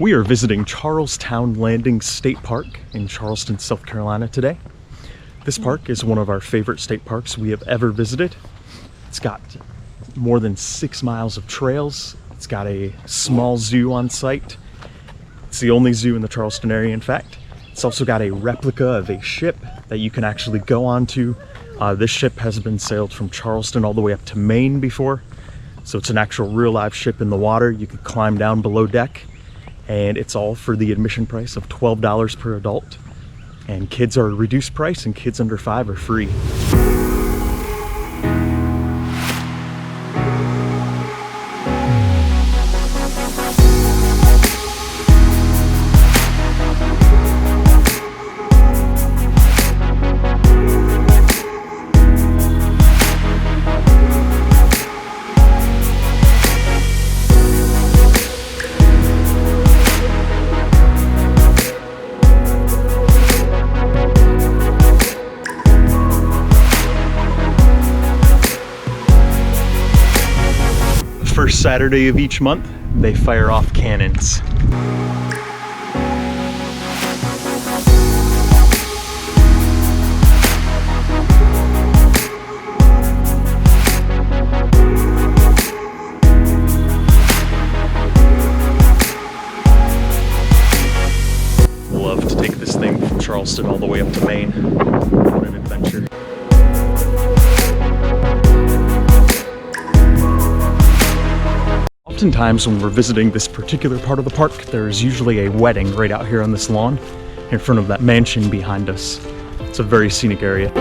We are visiting Towne Landing State Park in Charleston, South Carolina today. This park is one of our favorite state parks we have ever visited. It's got more than 6 miles of trails. It's got a small zoo on site. It's the only zoo in the Charleston area, in fact. It's also got a replica of a ship that you can actually go onto. This ship has been sailed from Charleston all the way up to Maine before. So it's an actual real live ship in the water. You can climb down below deck. And it's all for the admission price of $12 per adult. And kids are a reduced price, and kids under 5 are free. First Saturday of each month, they fire off cannons. Love to take this thing from Charleston all the way up to Maine. What an adventure. Oftentimes when we're visiting this particular part of the park, there's usually a wedding right out here on this lawn in front of that mansion behind us. It's a very scenic area.